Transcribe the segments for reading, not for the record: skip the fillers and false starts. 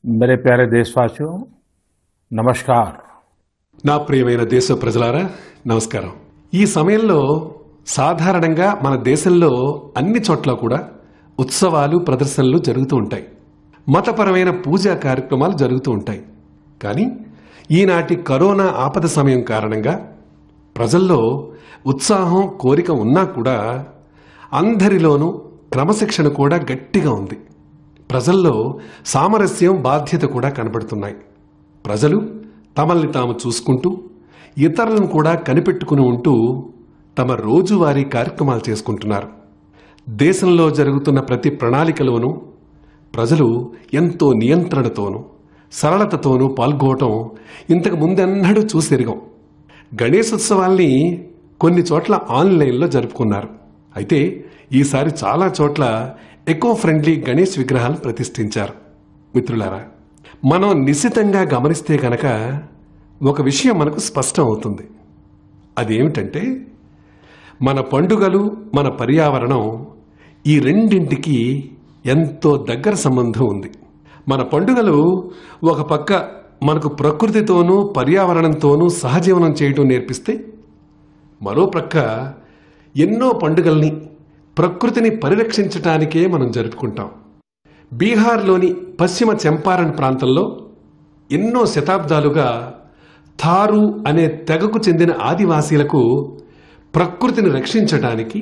मेरे प्यारे देशवासियों नमस्कार। నా ప్రియమైన దేశ ప్రజలారా నమస్కారం। ఈ సమయంలో సాధారణంగా మన దేశంలో అన్ని చోట్ల కూడా ఉత్సవాలు ప్రదర్శనలు జరుగుతూ ఉంటాయి, మతపరమైన పూజా కార్యక్రమాలు జరుగుతూ ఉంటాయి। కానీ ఈనాటి కరోనా ఆపద సమయం కారణంగా ప్రజల్లో ఉత్సాహం కోరిక ఉన్నా కూడా అందరిలోనూ క్రమశిక్షణ కూడా గట్టిగా ఉంది। ప్రజల్లో సామరస్యం బాధ్యత కూడా కనబడుతున్నాయి। ప్రజలు తమల్ని తాము చూసుకుంటూ ఇతరులను కూడా కనిపెట్టుకుని ఉంటూ తమ రోజువారీ కార్యక్రమాలు చేసుకుంటున్నారు। దేశంలో జరుగుతున్న ప్రతి ప్రణాళికలోనూ ప్రజలు ఎంతో నియంత్రణతోనూ సరళతతోనూ పాల్గొనడం ఇంతకు ముందెన్నడూ చూసెరిగాం। గణేశోత్సవాల్ని కొన్ని చోట్ల ఆన్లైన్లో జరుపుకున్నారు। అయితే ఈసారి చాలా చోట్ల ఎకో ఫ్రెండ్లీ గణేష్ విగ్రహాలు ప్రతిష్ఠించారు। మిత్రులారా, మనం నిశితంగా గమనిస్తే కనుక ఒక విషయం మనకు స్పష్టం అవుతుంది। అదేమిటంటే మన పండుగలు మన పర్యావరణం ఈ రెండింటికి ఎంతో దగ్గర సంబంధం ఉంది। మన పండుగలు ఒక పక్క మనకు ప్రకృతితోనూ పర్యావరణంతోనూ సహజీవనం చేయటం నేర్పిస్తే, మరో ప్రక్క ఎన్నో పండుగల్ని ప్రకృతిని పరిరక్షించటానికే మనం జరుపుకుంటాం। బీహార్లోని పశ్చిమ చంపారణ్ ప్రాంతంలో ఎన్నో శతాబ్దాలుగా థారు అనే తెగకు చెందిన ఆదివాసీలకు ప్రకృతిని రక్షించటానికి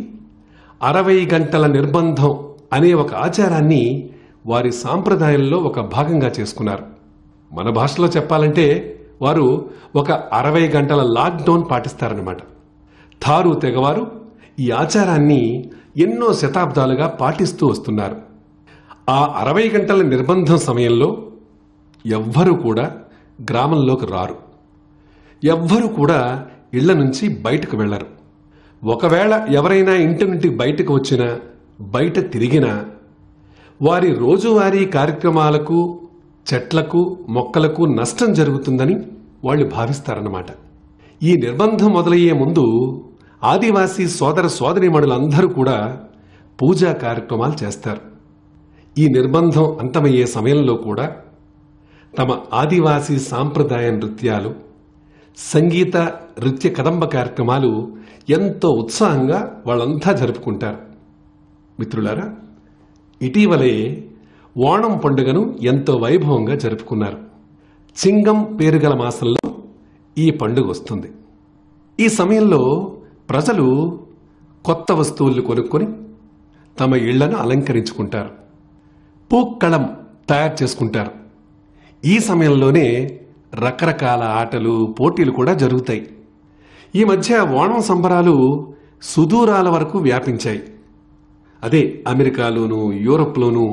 60 గంటల నిర్బంధం అనే ఒక ఆచారాన్ని వారి సాంప్రదాయంలో ఒక భాగంగా చేసుకున్నారు। మన భాషలో చెప్పాలంటే వారు ఒక 60 గంటల లాక్డౌన్ పాటిస్తారన్నమాట। థారు తెగవారు ఈ ఆచారాన్ని ఎన్నో శతాబ్దాలుగా పాటిస్తూ వస్తున్నారు। ఆ 60 గంటల నిర్బంధం సమయంలో ఎవ్వరూ కూడా గ్రామంలోకి రారు, ఎవ్వరూ కూడా ఇళ్ల నుంచి బయటకు వెళ్లరు। ఒకవేళ ఎవరైనా ఇంటి నుండి బయటకు వచ్చినా బయట తిరిగినా వారి రోజువారీ కార్యక్రమాలకు చెట్లకు మొక్కలకు నష్టం జరుగుతుందని వాళ్ళు భావిస్తారన్నమాట। ఈ నిర్బంధం మొదలయ్యే ముందు ఆదివాసీ సోదర సోదరీమణులందరూ కూడా పూజా కార్యక్రమాలు చేస్తారు। ఈ నిర్బంధం అంతమయ్యే సమయంలో కూడా తమ ఆదివాసీ సాంప్రదాయ నృత్యాలు, సంగీత నృత్య కదంబ కార్యక్రమాలు ఎంతో ఉత్సాహంగా వాళ్ళంతా జరుపుకుంటారు। మిత్రులారా, ఇటీవలే ఓణం పండుగను ఎంతో వైభవంగా జరుపుకున్నారు। చింగం పేరుగల మాసంలో ఈ పండుగ వస్తుంది। ఈ సమయంలో ప్రజలు కొత్త వస్తువులు కొనుక్కొని తమ ఇళ్లను అలంకరించుకుంటారు, పూక్కళం తయారు చేసుకుంటారు। ఈ సమయంలోనే రకరకాల ఆటలు పోటీలు కూడా జరుగుతాయి। ఈ మధ్య ఓణం సంబరాలు సుదూరాల వరకు వ్యాపించాయి। అదే అమెరికాలోను యూరప్లోను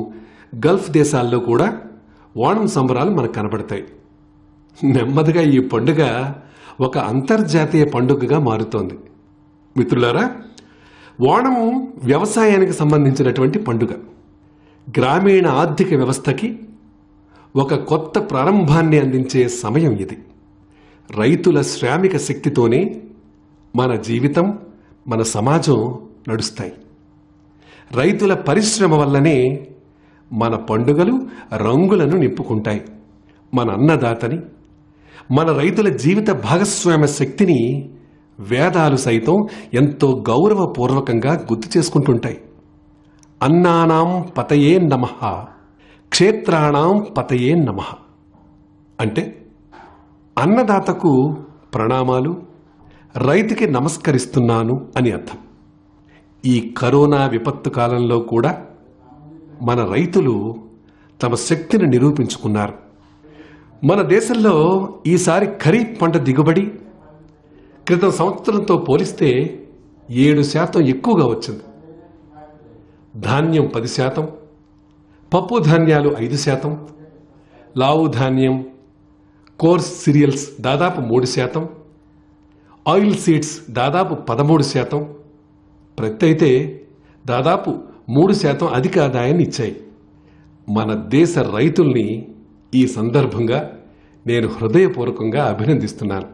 గల్ఫ్ దేశాల్లో కూడా ఓణం సంబరాలు మనకు కనబడతాయి। నెమ్మదిగా ఈ పండుగ ఒక అంతర్జాతీయ పండుగగా మారుతోంది। మిత్రులారా, ఓణం వ్యవసాయానికి సంబంధించినటువంటి పండుగ। గ్రామీణ ఆర్థిక వ్యవస్థకి ఒక కొత్త ప్రారంభాన్ని అందించే సమయం ఇది। రైతుల శ్రామిక శక్తితోనే మన జీవితం, మన సమాజం నడుస్తాయి। రైతుల పరిశ్రమ వల్లనే మన పండుగలు రంగులను నింపుకుంటాయి। మన అన్నదాతని, మన రైతుల జీవిత భాగస్వామ్య శక్తిని వేదాలు సైతం ఎంతో గౌరవపూర్వకంగా గుర్తు చేసుకుంటుంటాయి। అన్నానాం పతయే నమః, క్షేత్రాణాం పతయే నమః అంటే అన్నదాతకు ప్రణామాలు, రైతుకి నమస్కరిస్తున్నాను అని అర్థం। ఈ కరోనా విపత్తు కాలంలో కూడా మన రైతులు తమ శక్తిని నిరూపించుకున్నారు। మన దేశంలో ఈసారి ఖరీఫ్ పంట దిగుబడి క్రితం సంవత్సరంతో పోలిస్తే 7% ఎక్కువగా వచ్చింది। ధాన్యం 10%, పప్పు ధాన్యాలు 5%, లావు ధాన్యం, కోర్స్ సిరియల్స్ దాదాపు 3%, ఆయిల్ సీడ్స్ దాదాపు 13%, ప్రత్తి అయితే దాదాపు 3% అధిక ఆదాయాన్ని ఇచ్చాయి। మన దేశ రైతుల్ని ఈ సందర్భంగా నేను హృదయపూర్వకంగా అభినందిస్తున్నాను।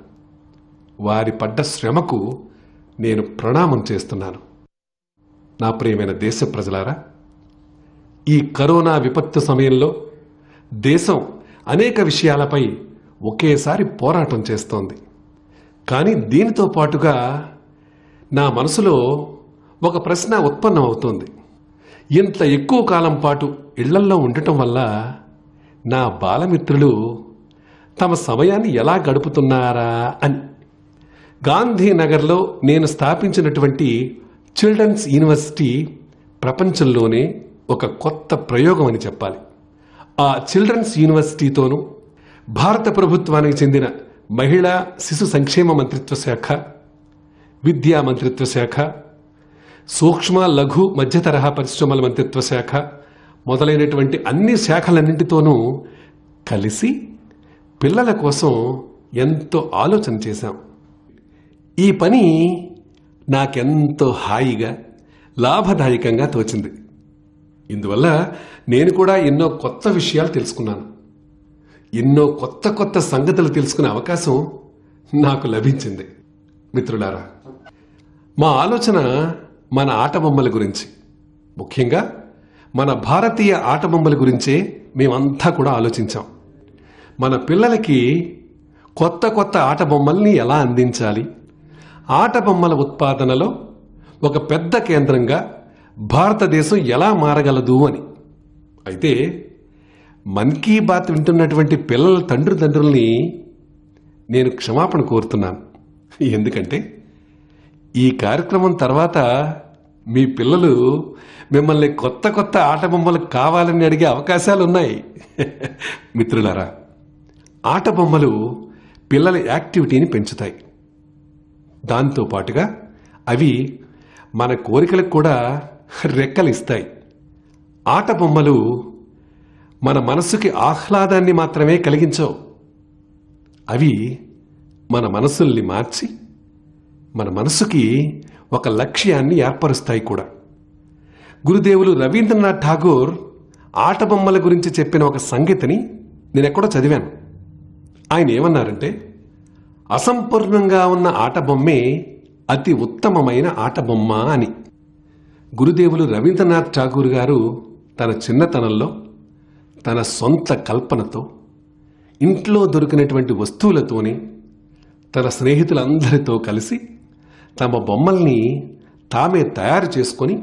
వారి పడ్డ శ్రమకు నేను ప్రణామం చేస్తున్నాను। నా ప్రియమైన దేశ ప్రజలారా, ఈ కరోనా విపత్తు సమయంలో దేశం అనేక విషయాలపై ఒకేసారి పోరాటం చేస్తోంది. కానీ దీనితో పాటుగా నా మనసులో ఒక ప్రశ్న ఉత్పన్నమవుతోంది. ఇంత ఎక్కువ కాలం పాటు ఇళ్లల్లో ఉండటం వల్ల నా బాలమిత్రులు తమ సమయాన్ని ఎలా గడుపుతున్నారా అని. గాంధీనగర్లో నేను స్థాపించినటువంటి చిల్డ్రన్స్ యూనివర్సిటీ ప్రపంచంలోనే ఒక కొత్త ప్రయోగం అని చెప్పాలి. ఆ చిల్డ్రన్స్ యూనివర్సిటీతోనూ భారత ప్రభుత్వానికి చెందిన మహిళా శిశు సంక్షేమ మంత్రిత్వ శాఖ, విద్యా మంత్రిత్వ శాఖ, సూక్ష్మ లఘు మధ్య తరహా పరిశ్రమల మంత్రిత్వ శాఖ మొదలైనటువంటి అన్ని శాఖలన్నింటితోనూ కలిసి పిల్లల కోసం ఎంతో ఆలోచన చేశాం. ఈ పని నాకెంతో హాయిగా లాభదాయకంగా తోచింది. ఇందువల్ల నేను కూడా ఎన్నో కొత్త విషయాలు తెలుసుకున్నాను. ఎన్నో కొత్త కొత్త సంగతులు తెలుసుకునే అవకాశం నాకు లభించింది. మిత్రులారా, మా ఆలోచన మన ఆట బొమ్మల గురించి, ముఖ్యంగా మన భారతీయ ఆట బొమ్మల గురించే మేమంతా కూడా ఆలోచించాం. మన పిల్లలకి కొత్త కొత్త ఆట బొమ్మల్ని ఎలా అందించాలి, ఆట బొమ్మల ఉత్పాదనలో ఒక పెద్ద కేంద్రంగా భారతదేశం ఎలా మారగలదు అని. అయితే మన్ కీ బాత్ వింటున్నటువంటి పిల్లల తండ్రుల్ని నేను క్షమాపణ కోరుతున్నాను. ఎందుకంటే ఈ కార్యక్రమం తర్వాత మీ పిల్లలు మిమ్మల్ని కొత్త కొత్త ఆట బొమ్మలు కావాలని అడిగే అవకాశాలు ఉన్నాయి. మిత్రులారా, ఆట బొమ్మలు పిల్లల యాక్టివిటీని పెంచుతాయి. దాంతో పాటుగా అవి మన కోరికలకు కూడా రెక్కలు ఇస్తాయి. ఆట బొమ్మలు మన మనసుకి ఆహ్లాదాన్ని మాత్రమే కలిగించవు, అవి మన మనసుల్ని మార్చి మన మనసుకి ఒక లక్ష్యాన్ని ఏర్పరుస్తాయి కూడా. గురుదేవులు రవీంద్రనాథ్ ఠాగూర్ ఆట బొమ్మల గురించి చెప్పిన ఒక సంగతిని నేనెక్కడో చదివాను. ఆయన ఏమన్నారంటే, అసంపూర్ణంగా ఉన్న ఆట బొమ్మే అతి ఉత్తమమైన ఆట బొమ్మ అని. గురుదేవులు రవీంద్రనాథ్ ఠాగూర్ గారు తన చిన్నతనంలో తన సొంత కల్పనతో ఇంట్లో దొరికినటువంటి వస్తువులతోనే తన స్నేహితులందరితో కలిసి తమ బొమ్మల్ని తామే తయారు చేసుకొని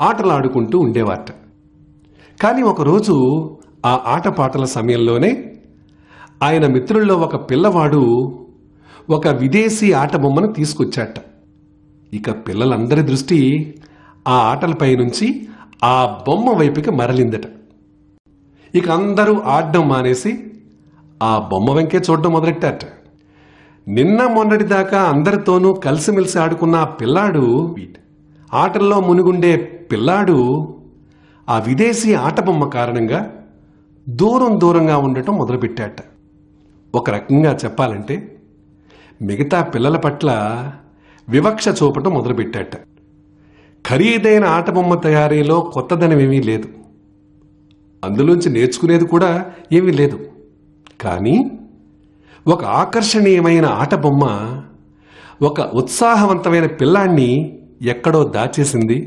ఆటలాడుకుంటూ ఉండేవారట. కానీ ఒకరోజు ఆ ఆటపాటల సమయంలోనే ఆయన మిత్రుల్లో ఒక పిల్లవాడు ఒక విదేశీ ఆట బొమ్మను తీసుకొచ్చాట. ఇక పిల్లలందరి దృష్టి ఆ ఆటలపై నుంచి ఆ బొమ్మ వైపుకి మరలిందట. ఇక అందరూ ఆడడం మానేసి ఆ బొమ్మ వెంకే చూడడం మొదలెట్టారట. నిన్న మొన్నటిదాకా అందరితోనూ కలిసిమెలిసి ఆడుకున్న ఆ పిల్లాడు, ఆటల్లో మునిగుండే పిల్లాడు ఆ విదేశీ ఆట బొమ్మ కారణంగా దూరంగా ఉండటం మొదలుపెట్టాట. ఒక రకంగా చెప్పాలంటే మిగతా పిల్లల పట్ల వివక్ష చూపటం మొదలుపెట్టాట. ఖరీదైన ఆట బొమ్మ తయారీలో కొత్తదనమేమీ లేదు, అందులోంచి నేర్చుకునేది కూడా ఏమీ లేదు. కానీ ఒక ఆకర్షణీయమైన ఆట బొమ్మ ఒక ఉత్సాహవంతమైన పిల్లాన్ని ఎక్కడో దాచేసింది,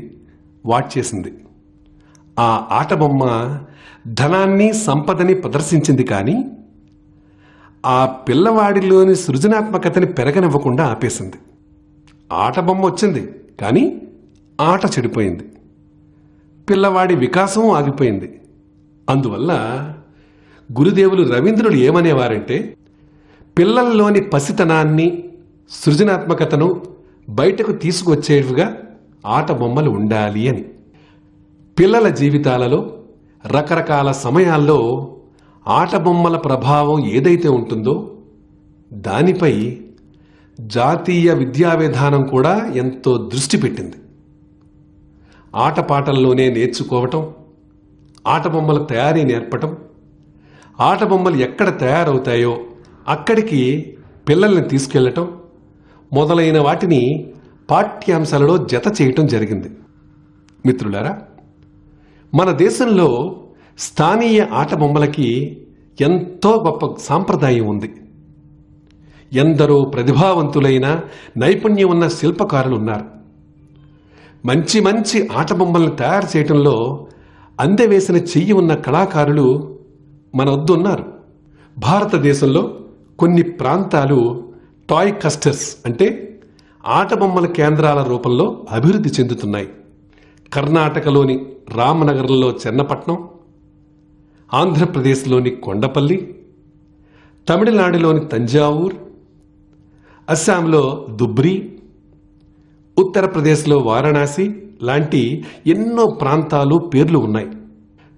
వాడ్చేసింది. ఆ ఆట బొమ్మ ధనాన్ని, సంపదని ప్రదర్శించింది, కానీ ఆ పిల్లవాడిలోని సృజనాత్మకతని పెరగనివ్వకుండా ఆపేసింది. ఆట బొమ్మ వచ్చింది, కానీ ఆట చెడిపోయింది, పిల్లవాడి వికాసం ఆగిపోయింది. అందువల్ల గురుదేవులు రవీంద్రుడు ఏమనేవారంటే, పిల్లల్లోని పసితనాన్ని, సృజనాత్మకతను బయటకు తీసుకొచ్చేవిగా ఆట బొమ్మలు ఉండాలి అని. పిల్లల జీవితాలలో రకరకాల సమయాల్లో ఆట బొమ్మల ప్రభావం ఏదైతే ఉంటుందో దానిపై జాతీయ విద్యా విధానం కూడా ఎంతో దృష్టి పెట్టింది. ఆటపాటల్లోనే నేర్చుకోవటం, ఆట బొమ్మల తయారీ నేర్పటం, ఆట బొమ్మలు ఎక్కడ తయారవుతాయో అక్కడికి పిల్లల్ని తీసుకెళ్లటం మొదలైన వాటిని పాఠ్యాంశాలలో జత చేయటం జరిగింది. మిత్రులారా, మన దేశంలో స్థానీయ ఆట బొమ్మలకి ఎంతో గొప్ప సాంప్రదాయం ఉంది. ఎందరో ప్రతిభావంతులైన, నైపుణ్యం ఉన్న శిల్పకారులు ఉన్నారు. మంచి మంచి ఆట బొమ్మలను తయారు చేయటంలో అందవేసిన చెయ్యి ఉన్న కళాకారులు మన వద్ద ఉన్నారు. భారతదేశంలో కొన్ని ప్రాంతాలు టాయ్ క్లస్టర్స్ అంటే ఆట బొమ్మల కేంద్రాల రూపంలో అభివృద్ధి చెందుతున్నాయి. కర్ణాటకలోని రామనగరంలో చెన్నపట్నం, ఆంధ్రప్రదేశ్లోని కొండపల్లి, తమిళనాడులోని తంజావూర్, అస్సాంలో దుబ్రి, ఉత్తరప్రదేశ్లో వారణాసి లాంటి ఎన్నో ప్రాంతాలు పేర్లు ఉన్నాయి.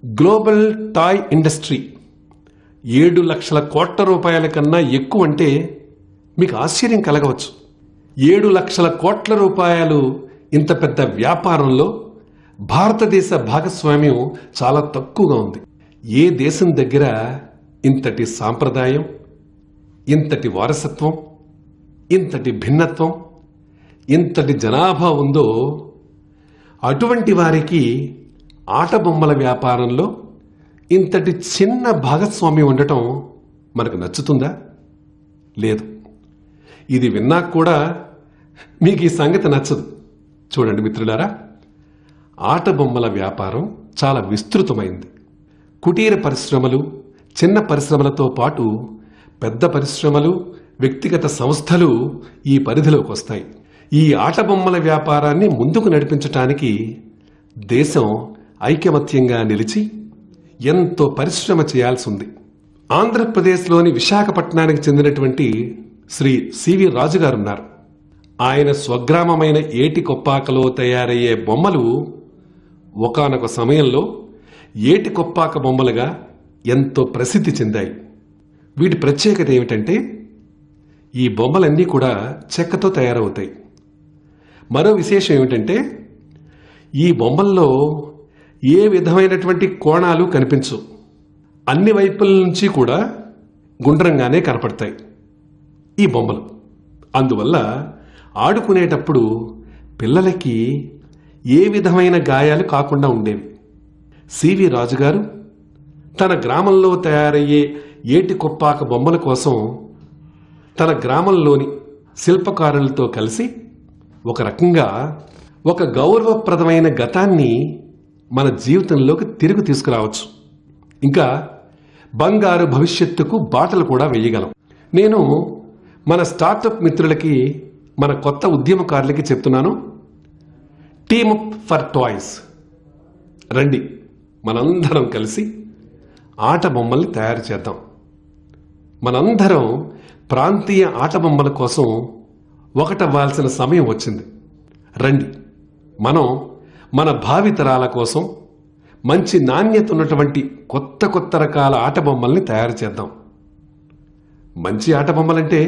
గ్లోబల్ టాయ్ ఇండస్ట్రీ 7 లక్షల కోట్ల రూపాయల కన్నా ఎక్కువ అంటే మీకు ఆశ్చర్యం కలగవచ్చు. 7 లక్షల కోట్ల రూపాయలు ఇంత పెద్ద వ్యాపారంలో భారతదేశ భాగస్వామ్యం చాలా తక్కువగా ఉంది. ఏ దేశం దగ్గర ఇంతటి సాంప్రదాయం, ఇంతటి వారసత్వం, ఇంతటి భిన్నత్వం, ఇంతటి జనాభా ఉందో అటువంటి వారికి ఆట బొమ్మల వ్యాపారంలో ఇంతటి చిన్న భాగస్వామ్యం ఉండటం మనకు నచ్చుతుందా? లేదు. ఇది విన్నాక కూడా మీకు ఈ సంగతి నచ్చదు. చూడండి మిత్రులారా, ఆట బొమ్మల వ్యాపారం చాలా విస్తృతమైంది. కుటీర పరిశ్రమలు, చిన్న పరిశ్రమలతో పాటు పెద్ద పరిశ్రమలు, వ్యక్తిగత సంస్థలు ఈ పరిధిలోకి వస్తాయి. ఈ ఆట బొమ్మల వ్యాపారాన్ని ముందుకు నడిపించటానికి దేశం ఐకమత్యంగా నిలిచి ఎంతో పరిశ్రమ చేయాల్సి ఉంది. ఆంధ్రప్రదేశ్లోని విశాఖపట్నానికి చెందినటువంటి శ్రీ సివి రాజు గారు ఉన్నారు. ఆయన స్వగ్రామమైన ఏటికొప్పాకలో తయారయ్యే బొమ్మలు ఒకానొక సమయంలో ఏటికొప్పాక బొమ్మలుగా ఎంతో ప్రసిద్ధి చెందాయి. వీటి ప్రత్యేకత ఏమిటంటే ఈ బొమ్మలన్నీ కూడా చెక్కతో తయారవుతాయి. మరో విశేషం ఏమిటంటే ఈ బొమ్మల్లో ఏ విధమైనటువంటి కోణాలు కనిపించవు. అన్ని వైపుల నుంచి కూడా గుండ్రంగానే కనపడతాయి ఈ బొమ్మలు. అందువల్ల ఆడుకునేటప్పుడు పిల్లలకి ఏ విధమైన గాయాలు కాకుండా ఉండేవి. సివి రాజు గారు తన గ్రామంలో తయారయ్యే ఏటికొప్పాక బొమ్మల కోసం తన గ్రామంలోని శిల్పకారులతో కలిసి ఒక రకంగా ఒక గౌరవప్రదమైన గతాన్ని మన జీవితంలోకి తిరిగి తీసుకురావచ్చు. ఇంకా బంగారు భవిష్యత్తుకు బాటలు కూడా వేయగలం. నేను మన స్టార్టప్ మిత్రులకి, మన కొత్త ఉద్యమకారులకి చెప్తున్నాను, టీమప్ ఫర్ టాయ్స్. రండి, మనందరం కలిసి ఆట బొమ్మల్ని తయారు చేద్దాం. మనందరం ప్రాంతీయ ఆట బొమ్మల కోసం ఒకటవ్వాల్సిన సమయం వచ్చింది. రండి, మనం మన భావితరాల కోసం మంచి నాణ్యత ఉన్నటువంటి కొత్త కొత్త రకాల ఆట బొమ్మల్ని తయారు చేద్దాం. మంచి ఆట బొమ్మలంటే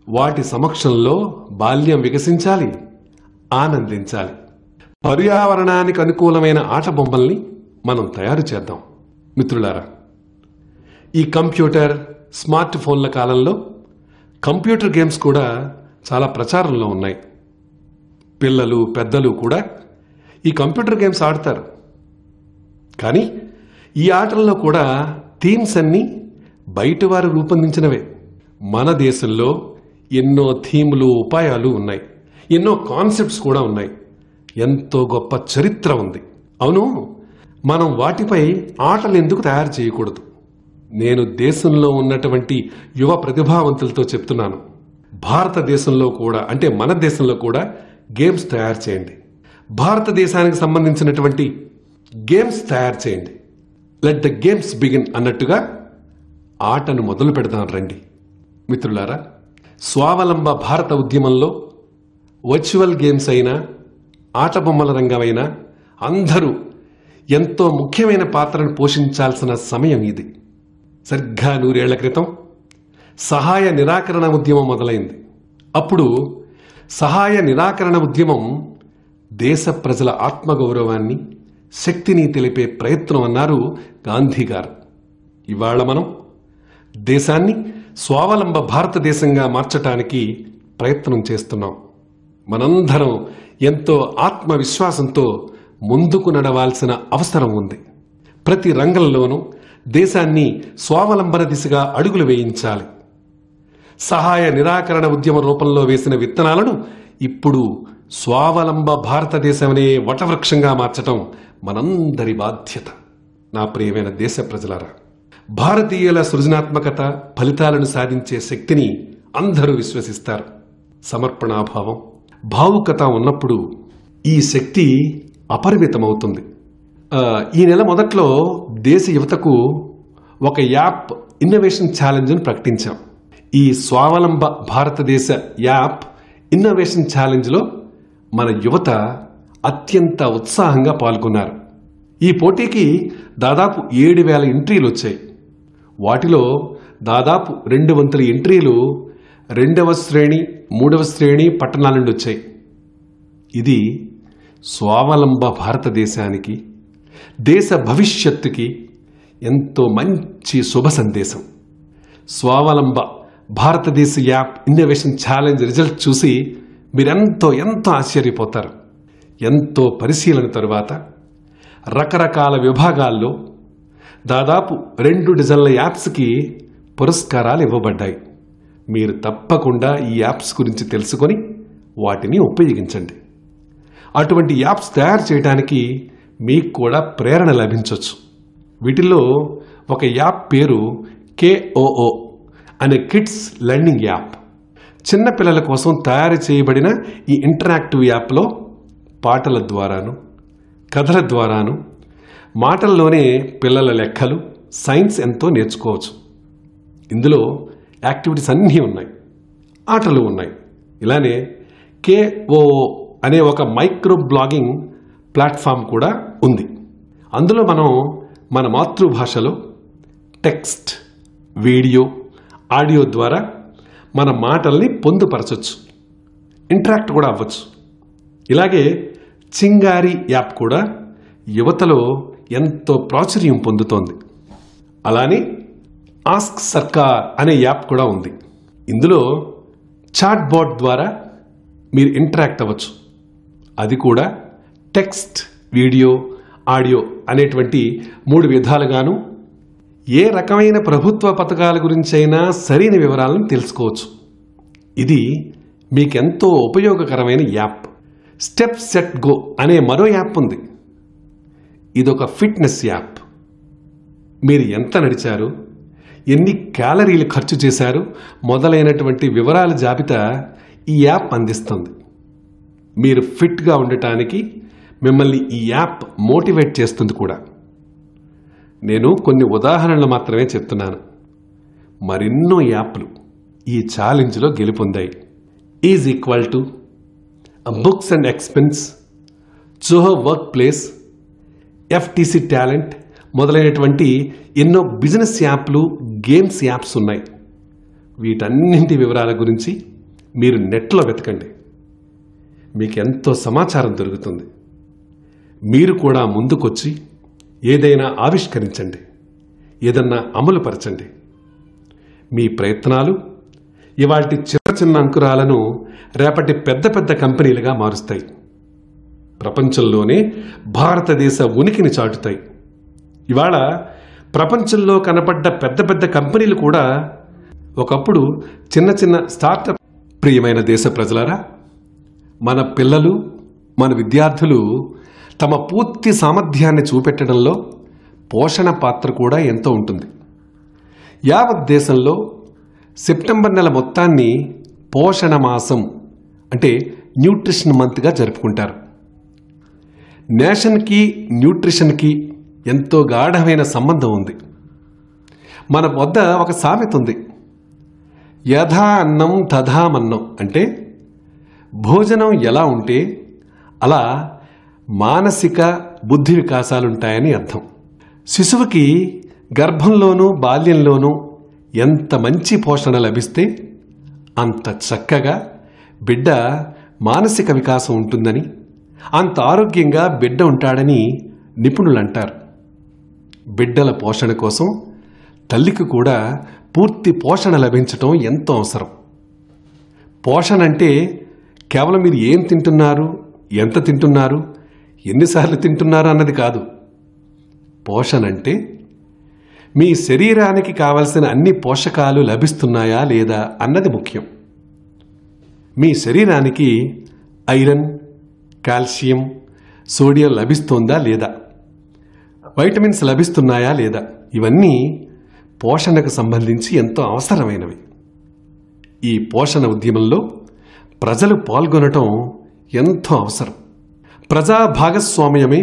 వాటి సమక్షంలో బాల్యం వికసించాలి, ఆనందించాలి. పర్యావరణానికి అనుకూలమైన ఆట బొమ్మల్ని మనం తయారు చేద్దాం. మిత్రులారా, ఈ కంప్యూటర్, స్మార్ట్ ఫోన్ల కాలంలో కంప్యూటర్ గేమ్స్ కూడా చాలా ప్రచారంలో ఉన్నాయి. పిల్లలు, పెద్దలు కూడా ఈ కంప్యూటర్ గేమ్స్ ఆడతారు. కానీ ఈ ఆటల్లో కూడా థీమ్స్ అన్నీ బయట వారు రూపొందించినవే. మన దేశంలో ఎన్నో థీములు, ఉపాయాలు ఉన్నాయి. ఎన్నో కాన్సెప్ట్స్ కూడా ఉన్నాయి. ఎంతో గొప్ప చరిత్ర ఉంది. అవును, మనం వాటిపై ఆటలు ఎందుకు తయారు చేయకూడదు? నేను దేశంలో ఉన్నటువంటి యువ ప్రతిభావంతులతో చెప్తున్నాను, భారతదేశంలో కూడా, అంటే మన దేశంలో కూడా గేమ్స్ తయారు చేయండి. భారతదేశానికి సంబంధించినటువంటి గేమ్స్ తయారు చేయండి. లెట్ ద గేమ్స్ బిగిన్ అన్నట్టుగా ఆటను మొదలు పెడదాం రండి. మిత్రులారా, స్వావలంబ భారత ఉద్యమంలో వర్చువల్ గేమ్స్ అయినా, ఆట బొమ్మల రంగమైనా అందరూ ఎంతో ముఖ్యమైన పాత్రను పోషించాల్సిన సమయం ఇది. సరిగ్గా 100 ఏళ్ల క్రితం సహాయ నిరాకరణ ఉద్యమం మొదలైంది. అప్పుడు సహాయ నిరాకరణ ఉద్యమం దేశ ప్రజల ఆత్మగౌరవాన్ని, శక్తిని తెలిపే ప్రయత్నం అన్నారు గాంధీ గారు. ఇవాళ మనం దేశాన్ని స్వావలంబ భారతదేశంగా మార్చటానికి ప్రయత్నం చేస్తున్నాం. మనందరం ఎంతో ఆత్మవిశ్వాసంతో ముందుకు నడవాల్సిన అవసరం ఉంది. ప్రతి రంగంలోనూ దేశాన్ని స్వావలంబన దిశగా అడుగులు వేయించాలి. సహాయ నిరాకరణ ఉద్యమ రూపంలో వేసిన విత్తనాలను ఇప్పుడు స్వావలంబ భారతదేశమనే వటవృక్షంగా మార్చటం మనందరి బాధ్యత. నా ప్రియమైన దేశ ప్రజలారా, భారతీయుల సృజనాత్మకత, ఫలితాలను సాధించే శక్తిని అందరూ విశ్వసిస్తారు. సమర్పణాభావం, భావుకత ఉన్నప్పుడు ఈ శక్తి అపరిమితమవుతుంది. ఈ నెల మొదట్లో దేశ యువతకు ఒక యాప్ ఇన్నోవేషన్ ఛాలెంజ్ను ప్రకటించాం. ఈ స్వావలంబ భారతదేశ యాప్ ఇన్నోవేషన్ ఛాలెంజ్లో మన యువత అత్యంత ఉత్సాహంగా పాల్గొన్నారు. ఈ పోటీకి దాదాపు 7,000 ఎంట్రీలు వచ్చాయి. వాటిలో దాదాపు 200 ఎంట్రీలు 2వ శ్రేణి, 3వ శ్రేణి పట్టణాల నుండి వచ్చాయి. ఇది స్వావలంబ భారతదేశానికి, దేశ భవిష్యత్తుకి ఎంతో మంచి శుభ సందేశం. స్వావలంబ భారతదేశ యాప్ ఇన్నోవేషన్ ఛాలెంజ్ రిజల్ట్ చూసి మీరెంతో ఆశ్చర్యపోతారు. ఎంతో పరిశీలన తరువాత రకరకాల విభాగాల్లో దాదాపు 2 డజన్ల యాప్స్కి పురస్కారాలు ఇవ్వబడ్డాయి. మీరు తప్పకుండా ఈ యాప్స్ గురించి తెలుసుకొని వాటిని ఉపయోగించండి. అటువంటి యాప్స్ తయారు చేయడానికి మీకు కూడా ప్రేరణ లభించవచ్చు. వీటిల్లో ఒక యాప్ పేరు KOO అనే కిడ్స్ లెర్నింగ్ యాప్. చిన్నపిల్లల కోసం తయారు చేయబడిన ఈ ఇంటరాక్టివ్ యాప్లో పాటల ద్వారాను, కథల ద్వారాను, మాటల్లోనే పిల్లల లెక్కలు, సైన్స్ ఎంతో నేర్చుకోవచ్చు. ఇందులో యాక్టివిటీస్ అన్నీ ఉన్నాయి, ఆటలు ఉన్నాయి. ఇలానే KOO అనే ఒక మైక్రో బ్లాగింగ్ ప్లాట్ఫామ్ కూడా ఉంది. అందులో మనం మన మాతృభాషలో టెక్స్ట్, వీడియో, ఆడియో ద్వారా మన మాటల్ని పొందుపరచవచ్చు, ఇంటరాక్ట్ కూడా అవ్వచ్చు. ఇలాగే చింగారి యాప్ కూడా యువతలో ఎంతో ప్రాచుర్యం పొందుతోంది. అలానే ఆస్క్ సర్కార్ అనే యాప్ కూడా ఉంది. ఇందులో చాట్ బాట్ ద్వారా మీరు ఇంటరాక్ట్ అవ్వచ్చు. అది కూడా టెక్స్ట్, వీడియో, ఆడియో అనేటువంటి 3 విధాలుగాను ఏ రకమైన ప్రభుత్వ పథకాల గురించైనా సరైన వివరాలను తెలుసుకోవచ్చు. ఇది మీకెంతో ఉపయోగకరమైన యాప్. స్టెప్ సెట్ గో అనే మరో యాప్ ఉంది. ఇదొక ఫిట్నెస్ యాప్. మీరు ఎంత నడిచారు, ఎన్ని క్యాలరీలు ఖర్చు చేశారు మొదలైనటువంటి వివరాల జాబితా ఈ యాప్ అందిస్తుంది. మీరు ఫిట్గా ఉండటానికి మిమ్మల్ని ఈ యాప్ మోటివేట్ చేస్తుంది కూడా. నేను కొన్ని ఉదాహరణలు మాత్రమే చెప్తున్నాను. మరెన్నో యాప్లు ఈ ఛాలెంజ్లో గెలుపొందాయి. Is equal to, books and expense, Zoho workplace, FTC talent మొదలైనటువంటి ఎన్నో బిజినెస్ యాప్లు, గేమ్స్ యాప్స్ ఉన్నాయి. వీటన్నింటి వివరాల గురించి మీరు నెట్లో వెతకండి. మీకు ఎంతో సమాచారం దొరుకుతుంది. మీరు కూడా ముందుకొచ్చి ఏదైనా ఆవిష్కరించండి, ఏదన్నా అమలుపరచండి. మీ ప్రయత్నాలు ఇవాల్టి చిన్న అంకురాలను రేపటి పెద్ద కంపెనీలుగా మారుస్తాయి. ప్రపంచంలోనే భారతదేశ ఉనికిని చాటుతాయి. ఇవాళ ప్రపంచంలో కనపడ్డ పెద్ద కంపెనీలు కూడా ఒకప్పుడు చిన్న స్టార్టప్. ప్రియమైన దేశ ప్రజలారా, మన పిల్లలు, మన విద్యార్థులు తమ పూర్తి సామర్థ్యాన్ని చూపెట్టడంలో పోషణ పాత్ర కూడా ఎంతో ఉంటుంది. యావత్ దేశంలో సెప్టెంబర్ నెల మొత్తాన్ని పోషణ మాసం అంటే న్యూట్రిషన్ మంత్గా జరుపుకుంటారు. నేషన్కి, న్యూట్రిషన్కి ఎంతో గాఢమైన సంబంధం ఉంది. మన వద్ద ఒక సామెత ఉంది, యథా అన్నం తథా మన్నం. అంటే భోజనం ఎలా ఉంటే అలా మానసిక, బుద్ధి వికాసాలుంటాయని అర్థం. శిశువుకి గర్భంలోనూ బాల్యంలోనూ ఎంత మంచి పోషణ లభిస్తే అంత చక్కగా బిడ్డ మానసిక వికాసం ఉంటుందని, అంత ఆరోగ్యంగా బిడ్డ ఉంటాడని నిపుణులు అంటారు. బిడ్డల పోషణ కోసం తల్లికి కూడా పూర్తి పోషణ లభించటం ఎంతో అవసరం. పోషణ అంటే కేవలం మీరు ఏం తింటున్నారు, ఎంత తింటున్నారు, ఎన్నిసార్లు తింటున్నారు అన్నది కాదు. పోషణ అంటే మీ శరీరానికి కావలసిన అన్ని పోషకాలు లభిస్తున్నాయా లేదా అన్నది ముఖ్యం. మీ శరీరానికి ఐరన్, కాల్షియం, సోడియం లభిస్తోందా లేదా, వైటమిన్స్ లభిస్తున్నాయా లేదా, ఇవన్నీ పోషణకు సంబంధించి ఎంతో అవసరమైనవి. ఈ పోషణ ఉద్యమంలో ప్రజలు పాల్గొనటం ఎంతో అవసరం. ప్రజా భాగస్వామ్యమే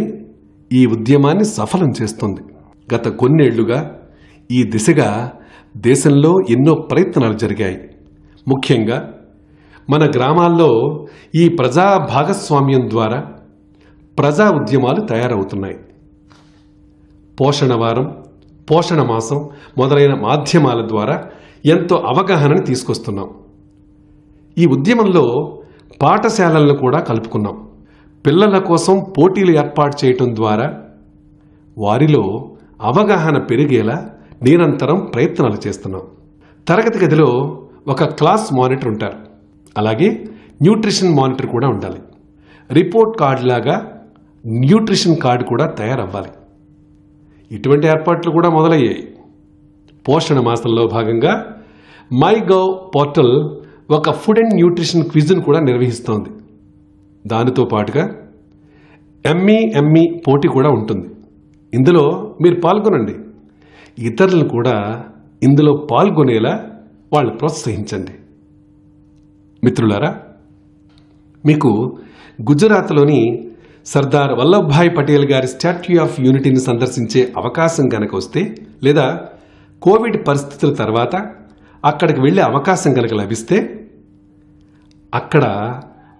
ఈ ఉద్యమాన్ని సఫలం చేస్తుంది. గత కొన్నేళ్లుగా ఈ దిశగా దేశంలో ఎన్నో ప్రయత్నాలు జరిగాయి. ముఖ్యంగా మన గ్రామాల్లో ఈ ప్రజా భాగస్వామ్యం ద్వారా ప్రజా ఉద్యమాలు తయారవుతున్నాయి. పోషణ వారం, పోషణ మాసం మొదలైన మాధ్యమాల ద్వారా ఎంతో అవగాహనని తీసుకొస్తున్నాం. ఈ ఉద్యమంలో పాఠశాలలను కూడా కలుపుకున్నాం. పిల్లల కోసం పోటీలు ఏర్పాటు చేయటం ద్వారా వారిలో అవగాహన పెరిగేలా నిరంతరం ప్రయత్నాలు చేస్తున్నాం. తరగతి గదిలో ఒక క్లాస్ మానిటర్ ఉంటారు. అలాగే న్యూట్రిషన్ మానిటర్ కూడా ఉండాలి. రిపోర్ట్ కార్డు లాగా న్యూట్రిషన్ కార్డు కూడా తయారవ్వాలి. ఇటువంటి ఏర్పాట్లు కూడా మొదలయ్యాయి. పోషణ మాసంలో భాగంగా మైగవ్ పోర్టల్ ఒక ఫుడ్ అండ్ న్యూట్రిషన్ క్విజ్ను కూడా నిర్వహిస్తోంది. దానితో పాటుగా ఎమ్మి పోటీ కూడా ఉంటుంది. ఇందులో మీరు పాల్గొనండి. ఇతరులను కూడా ఇందులో పాల్గొనేలా వాళ్ళు ప్రోత్సహించండి. మిత్రులారా, మీకు గుజరాత్లోని సర్దార్ వల్లభాయ్ పటేల్ గారి స్టాట్యూ ఆఫ్ యూనిటీని సందర్శించే అవకాశం గనక వస్తే, లేదా కోవిడ్ పరిస్థితుల తర్వాత అక్కడికి వెళ్ళే అవకాశం గనక లభిస్తే, అక్కడ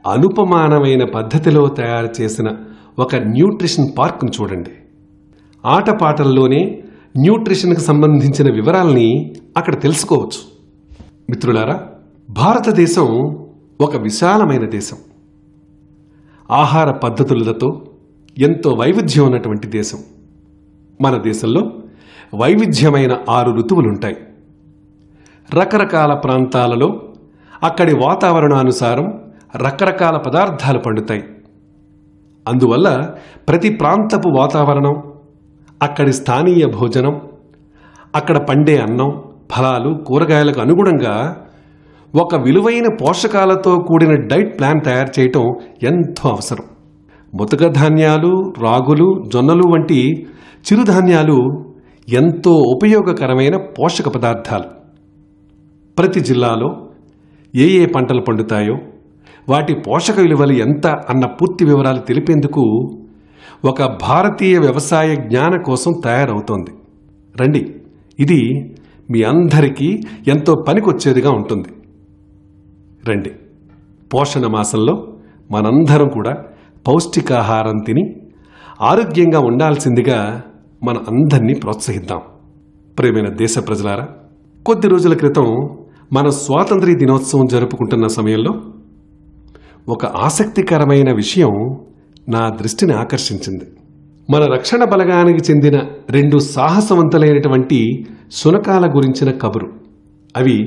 అనుపమానమైన పద్ధతిలో తయారు చేసిన ఒక న్యూట్రిషన్ పార్క్ను చూడండి. ఆటపాటల్లోనే న్యూట్రిషన్కి సంబంధించిన వివరాలని అక్కడ తెలుసుకోవచ్చు. మిత్రులారా, భారతదేశం ఒక విశాలమైన దేశం. ఆహార పద్ధతులతో ఎంతో వైవిధ్యం ఉన్నటువంటి దేశం. మన దేశంలో వైవిధ్యమైన 6 ఋతువులుంటాయి. రకరకాల ప్రాంతాలలో అక్కడి వాతావరణానుసారం రకరకాల పదార్థాలు పండుతాయి. అందువల్ల ప్రతి ప్రాంతపు వాతావరణం, అక్కడి స్థానీయ భోజనం, అక్కడ పండే అన్నం, ఫలాలు, కూరగాయలకు అనుగుణంగా ఒక విలువైన పోషకాలతో కూడిన డైట్ ప్లాన్ తయారు చేయటం ఎంతో అవసరం. ముతక ధాన్యాలు, రాగులు, జొన్నలు వంటి చిరుధాన్యాలు ఎంతో ఉపయోగకరమైన పోషక పదార్థాలు. ప్రతి జిల్లాలో ఏ పంటలు పండుతాయో, వాటి పోషక విలువలు ఎంత అన్న పూర్తి వివరాలు తెలిపేందుకు ఒక భారతీయ వ్యవసాయ జ్ఞాన కోసం తయారవుతోంది. రండి, ఇది మీ అందరికీ ఎంతో పనికొచ్చేదిగా ఉంటుంది. రండి, పోషణ మాసంలో మనందరం కూడా పౌష్టికాహారం తిని ఆరోగ్యంగా ఉండాల్సిందిగా మన అందరినీ ప్రోత్సహిద్దాం. ప్రియమైన దేశ ప్రజలారా, కొద్ది రోజుల క్రితం మన స్వాతంత్ర్య దినోత్సవం జరుపుకుంటున్న సమయంలో ఒక ఆసక్తికరమైన విషయం నా దృష్టిని ఆకర్షించింది. మన రక్షణ బలగానికి చెందిన 2 సాహసవంతులైనటువంటి శునకాల గురించిన కబురు. అవి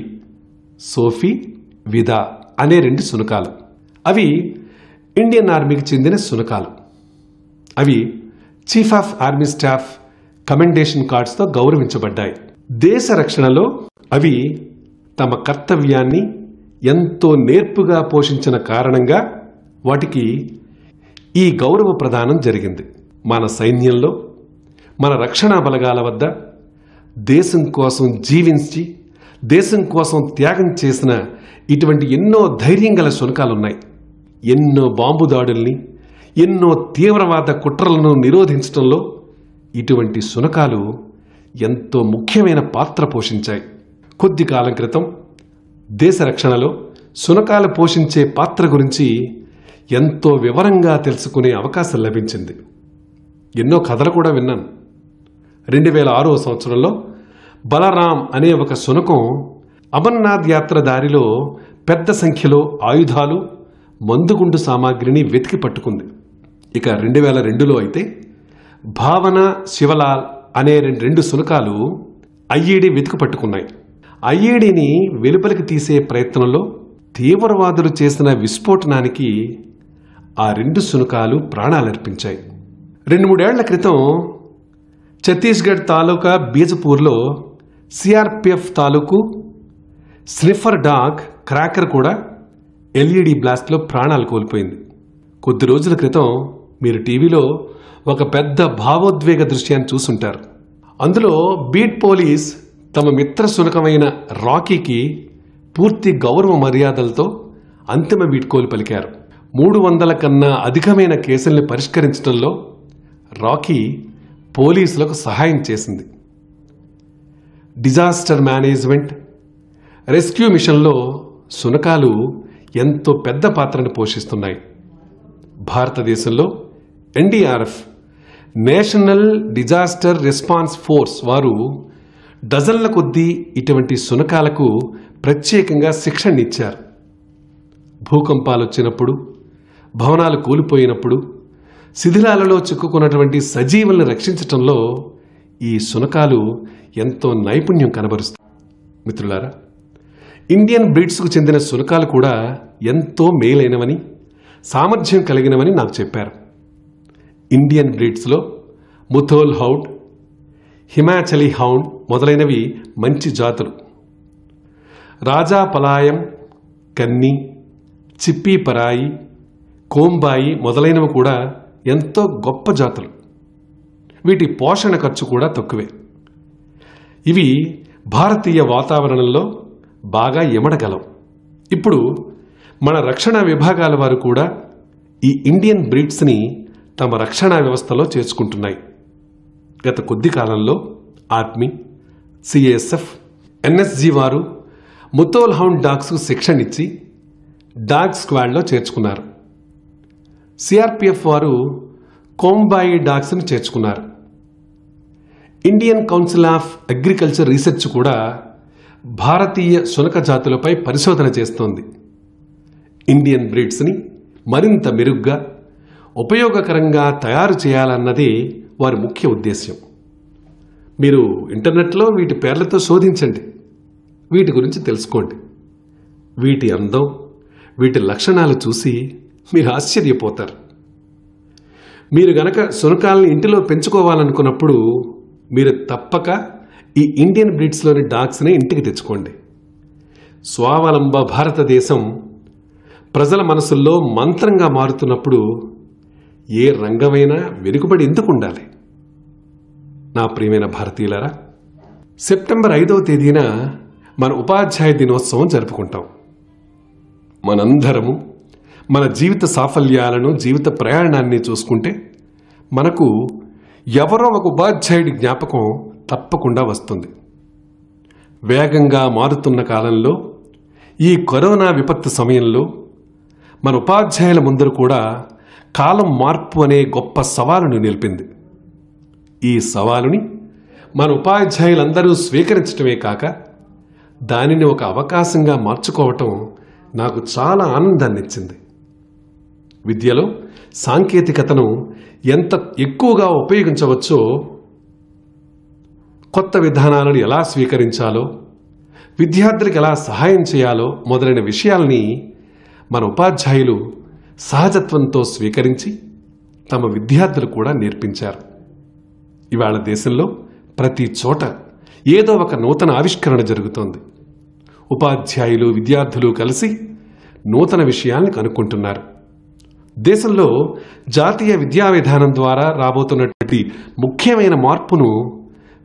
సోఫీ, విదా అనే 2 శునకాలు. అవి ఇండియన్ ఆర్మీకి చెందిన శునకాలు. అవి chief of army staff commendation కార్డ్స్తో గౌరవించబడ్డాయి. దేశ రక్షణలో అవి తమ కర్తవ్యాన్ని ఎంతో నేర్పుగా పోషించిన కారణంగా వాటికి ఈ గౌరవ ప్రదానం జరిగింది. మన సైన్యంలో, మన రక్షణ బలగాల వద్ద దేశం కోసం జీవించి, దేశం కోసం త్యాగం చేసిన ఇటువంటి ఎన్నో ధైర్యం గల శునకాలున్నాయి. ఎన్నో బాంబు దాడుల్ని, ఎన్నో తీవ్రవాద కుట్రలను నిరోధించడంలో ఇటువంటి శునకాలు ఎంతో ముఖ్యమైన పాత్ర పోషించాయి. కొద్ది కాలం క్రితం దేశ రక్షణలో శునకాలు పోషించే పాత్ర గురించి ఎంతో వివరంగా తెలుసుకునే అవకాశం లభించింది. ఎన్నో కథలు కూడా విన్నాను. 2006వ సంవత్సరంలో బలరాం అనే ఒక శునకం అమర్నాథ్ యాత్ర దారిలో పెద్ద సంఖ్యలో ఆయుధాలు, మందుగుండు సామాగ్రిని వెతికి పట్టుకుంది. ఇక 2002లో అయితే భావన, శివలాల్ అనే 2 శునకాలు ఐఈడీ వెతికి పట్టుకున్నాయి. ఐఈడీని వెలుపలికి తీసే ప్రయత్నంలో తీవ్రవాదులు చేసిన విస్ఫోటనానికి ఆ 2 శునకాలు ప్రాణాలర్పించాయి. 2-3 ఏళ్ల క్రితం ఛత్తీస్గఢ్ తాలూకా బీజపూర్లో సిఆర్పిఎఫ్ తాలూకు స్నిఫర్ డాగ్ క్రాకర్ కూడా ఎల్ఈడి బ్లాస్ట్లో ప్రాణాలు కోల్పోయింది. కొద్ది రోజుల క్రితం మీరు టీవీలో ఒక పెద్ద భావోద్వేగ దృశ్యాన్ని చూసుంటారు. అందులో బీట్ పోలీస్ తమ మిత్ర శునకమైన రాకీకి పూర్తి గౌరవ మర్యాదలతో అంతిమ వీడ్కోలు పలికారు. 300 కన్నా అధికమైన కేసుల్ని పరిష్కరించడంలో రాకీ పోలీసులకు సహాయం చేసింది. డిజాస్టర్ మేనేజ్మెంట్, రెస్క్యూ మిషన్లో శునకాలు ఎంతో పెద్ద పాత్రను పోషిస్తున్నాయి. భారతదేశంలో NDRF, national disaster response force వారు డజన్ల కొద్దీ ఇటువంటి శునకాలకు ప్రత్యేకంగా శిక్షణనిచ్చారు. భూకంపాలు వచ్చినప్పుడు, భవనాలు కూలిపోయినప్పుడు, శిథిలాలలో చిక్కుకున్నటువంటి సజీవులను రక్షించటంలో ఈ శునకాలు ఎంతో నైపుణ్యం కనబరుస్తాయి. మిత్రులారా, ఇండియన్ బ్రీడ్స్కు చెందిన శునకాలు కూడా ఎంతో మేలైనవని, సామర్థ్యం కలిగినవని నాకు చెప్పారు. Indian బ్రీడ్స్లో Mudhol hound, Himachali hound మొదలైనవి మంచి జాతులు. రాజాపలాయం, కన్ని, చిప్పీపరాయి, కోంబాయి మొదలైనవి కూడా ఎంతో గొప్ప జాతులు. వీటి పోషణ ఖర్చు కూడా తక్కువే. ఇవి భారతీయ వాతావరణంలో బాగా ఎమడగలవు. ఇప్పుడు మన రక్షణ విభాగాల వారు కూడా ఈ ఇండియన్ బ్రీడ్స్ని తమ రక్షణ వ్యవస్థలో చేర్చుకుంటున్నాయి. గత కొద్ది కాలంలో ఆర్మీ, సిఏఎస్ఎఫ్, ఎన్ఎస్జీ వారు ముథోల్ హౌండ్ డాగ్స్కు శిక్షణ ఇచ్చి డాగ్ స్క్వాడ్లో చేర్చుకున్నారు. సిఆర్పిఎఫ్ వారు కోంబాయి డాగ్స్ను చేర్చుకున్నారు. Indian council of agriculture research కూడా భారతీయ శునక జాతులపై పరిశోధన చేస్తోంది. ఇండియన్ బ్రీడ్స్ని మరింత మెరుగ్గా, ఉపయోగకరంగా తయారు చేయాలన్నదే వారి ముఖ్య ఉద్దేశ్యం. మీరు ఇంటర్నెట్లో వీటి పేర్లతో శోధించండి, వీటి గురించి తెలుసుకోండి. వీటి అందం, వీటి లక్షణాలు చూసి మీరు ఆశ్చర్యపోతారు. మీరు గనక శునకాలని ఇంటిలో పెంచుకోవాలనుకున్నప్పుడు మీరు తప్పక ఈ ఇండియన్ బ్రీడ్స్లోని డాగ్స్ని ఇంటికి తెచ్చుకోండి. స్వావలంబ భారతదేశం ప్రజల మనసుల్లో మంత్రంగా మారుతున్నప్పుడు ఏ రంగమైనా వెనుకబడి ఎందుకు ఉండాలి? నా ప్రియమైన భారతీయులారా, సెప్టెంబర్ 5వ తేదీన మన ఉపాధ్యాయ దినోత్సవం జరుపుకుంటాం. మనందరము మన జీవిత సాఫల్యాలను, జీవిత ప్రయాణాన్ని చూసుకుంటే మనకు ఎవరో ఒక ఉపాధ్యాయుడి జ్ఞాపకం తప్పకుండా వస్తుంది. వేగంగా మారుతున్న కాలంలో, ఈ కరోనా విపత్తు సమయంలో మన ఉపాధ్యాయుల ముందర కూడా కాలం మార్పు అనే గొప్ప సవాలును నిలిపింది. ఈ సవాలుని మన ఉపాధ్యాయులందరూ స్వీకరించడమే కాక దానిని ఒక అవకాశంగా మార్చుకోవటం నాకు చాలా ఆనందాన్నిచ్చింది. విద్యలో సాంకేతికతను ఎంత ఎక్కువగా ఉపయోగించవచ్చో, కొత్త విధానాలను ఎలా స్వీకరించాలో, విద్యార్థులకు ఎలా సహాయం చేయాలో మొదలైన విషయాల్ని మన ఉపాధ్యాయులు సహజత్వంతో స్వీకరించి తమ విద్యార్థులు కూడా నేర్పించారు. ఇవాళ దేశంలో ప్రతి చోట ఏదో ఒక నూతన ఆవిష్కరణ జరుగుతోంది. ఉపాధ్యాయులు, విద్యార్థులు కలిసి నూతన విషయాల్ని కనుక్కుంటున్నారు. దేశంలో జాతీయ విద్యా విధానం ద్వారా రాబోతున్నటువంటి ముఖ్యమైన మార్పును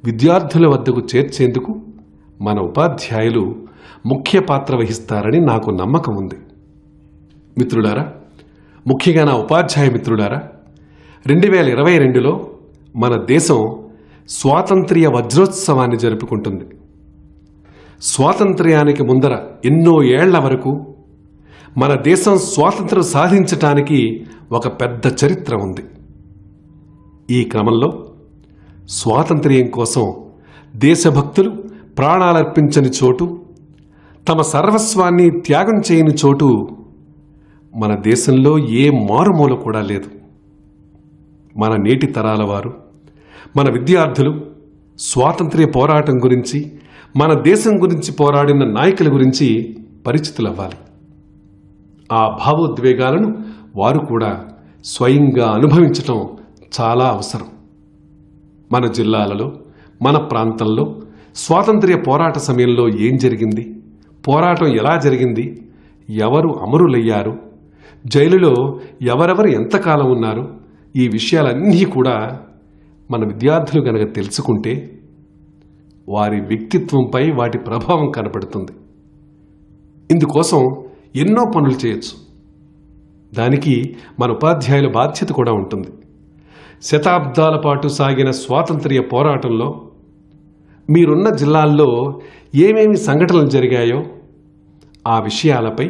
విద్యార్థుల వద్దకు చేర్చేందుకు మన ఉపాధ్యాయులు ముఖ్య పాత్ర వహిస్తారని నాకు నమ్మకం ఉంది. మిత్రులారా, ముఖ్యంగా నా ఉపాధ్యాయ మిత్రులారా, 2022లో మన దేశం స్వాతంత్ర్య వజ్రోత్సవాన్ని జరుపుకుంటుంది. స్వాతంత్ర్యానికి ముందర ఎన్నో ఏళ్ల వరకు మన దేశం స్వాతంత్ర్యం సాధించటానికి ఒక పెద్ద చరిత్ర ఉంది. ఈ క్రమంలో స్వాతంత్ర్యం కోసం దేశభక్తులు ప్రాణాలర్పించని చోటు, తమ సర్వస్వాన్ని త్యాగం చేయని చోటు మన దేశంలో ఏ మారుమూల కూడా లేదు. మన నేటి తరాల వారు, మన విద్యార్థులు స్వాతంత్ర్య పోరాటం గురించి, మన దేశం గురించి పోరాడిన నాయకుల గురించి పరిచితులవ్వాలి. ఆ భావోద్వేగాలను వారు కూడా స్వయంగా అనుభవించటం చాలా అవసరం. మన జిల్లాలలో, మన ప్రాంతంలో స్వాతంత్ర్య పోరాట సమయంలో ఏం జరిగింది, పోరాటం ఎలా జరిగింది, ఎవరు అమరులయ్యారు, జైలులో ఎవరెవరు ఎంతకాలం ఉన్నారు, ఈ విషయాలన్నీ కూడా మన విద్యార్థులు గనక తెలుసుకుంటే వారి వ్యక్తిత్వంపై వాటి ప్రభావం కనపడుతుంది. ఇందుకోసం ఎన్నో పనులు చేయొచ్చు. దానికి మన ఉపాధ్యాయుల బాధ్యత కూడా ఉంటుంది. శతాబ్దాల పాటు సాగిన స్వాతంత్ర్య పోరాటంలో మీరున్న జిల్లాల్లో ఏమేమి సంఘటనలు జరిగాయో ఆ విషయాలపై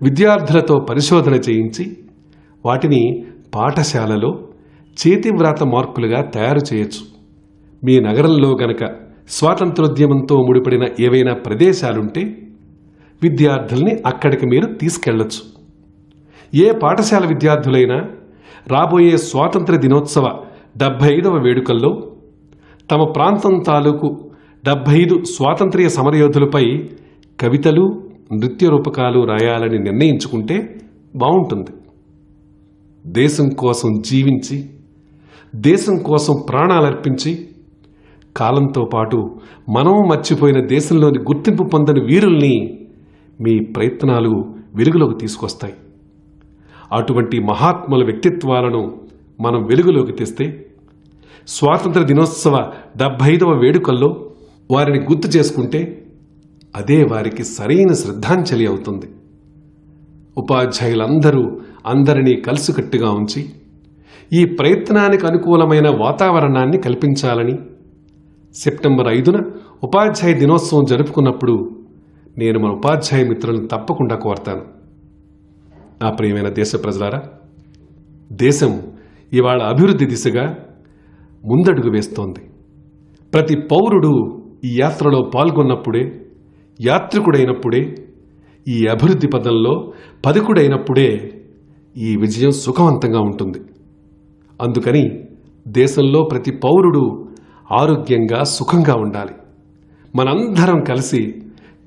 విద్యార్థులతో పరిశోధన చేయించి వాటిని పాఠశాలలో చేతివ్రాత మార్కులుగా తయారు చేయొచ్చు. మీ నగరంలో గనక స్వాతంత్రోద్యమంతో ముడిపడిన ఏవైనా ప్రదేశాలుంటే విద్యార్థుల్ని అక్కడికి మీరు తీసుకెళ్లొచ్చు. ఏ పాఠశాల విద్యార్థులైనా రాబోయే స్వాతంత్ర దినోత్సవ 75వ వేడుకల్లో తమ ప్రాంతం తాలూకు 75 స్వాతంత్ర్య సమరయోధులపై కవితలు, నృత్య రూపకాలు రాయాలని నిర్ణయించుకుంటే బాగుంటుంది. దేశం కోసం జీవించి, దేశం కోసం ప్రాణాలర్పించి, కాలంతో పాటు మనం మర్చిపోయిన దేశంలోని గుర్తింపు పొందని వీరుల్ని మీ ప్రయత్నాలు వెలుగులోకి తీసుకొస్తాయి. అటువంటి మహాత్ముల వ్యక్తిత్వాలను మనం వెలుగులోకి తెస్తే స్వాతంత్ర దినోత్సవ 75వ వేడుకల్లో వారిని గుర్తు చేసుకుంటే అదే వారికి సరైన శ్రద్ధాంజలి అవుతుంది. ఉపాధ్యాయులందరూ అందరినీ కలిసికట్టుగా ఉంచి ఈ ప్రయత్నానికి అనుకూలమైన వాతావరణాన్ని కల్పించాలని సెప్టెంబర్ 5న ఉపాధ్యాయ దినోత్సవం జరుపుకున్నప్పుడు నేను మన ఉపాధ్యాయ మిత్రులను తప్పకుండా కోరతాను. నా ప్రియమైన దేశ ప్రజలారా, దేశం ఇవాళ అభివృద్ధి దిశగా ముందడుగు వేస్తోంది. ప్రతి పౌరుడు ఈ యాత్రలో పాల్గొన్నప్పుడే, యాత్రికుడైనప్పుడే, ఈ అభివృద్ధి పదంలో పథకుడైనప్పుడే ఈ విజయం సుఖవంతంగా ఉంటుంది. అందుకని దేశంలో ప్రతి పౌరుడు ఆరోగ్యంగా, సుఖంగా ఉండాలి. మనందరం కలిసి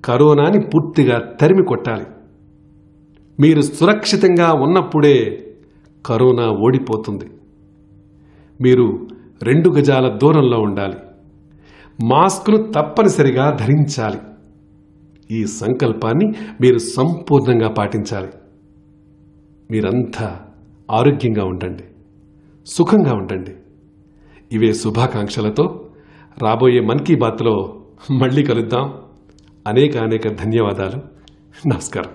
కరోనాని పూర్తిగా తరిమి కొట్టాలి. మీరు సురక్షితంగా ఉన్నప్పుడే కరోనా ఓడిపోతుంది. మీరు 2 గజాల దూరంలో ఉండాలి. మాస్క్ను తప్పనిసరిగా ధరించాలి. ఈ సంకల్పాన్ని మీరు సంపూర్ణంగా పాటించాలి. మీరంతా ఆరోగ్యంగా ఉండండి, సుఖంగా ఉండండి. ఇవే శుభాకాంక్షలతో రాబోయే మన్ కీ బాత్లో మళ్ళీ కలుద్దాం. అనేక ధన్యవాదాలు. నమస్కారం.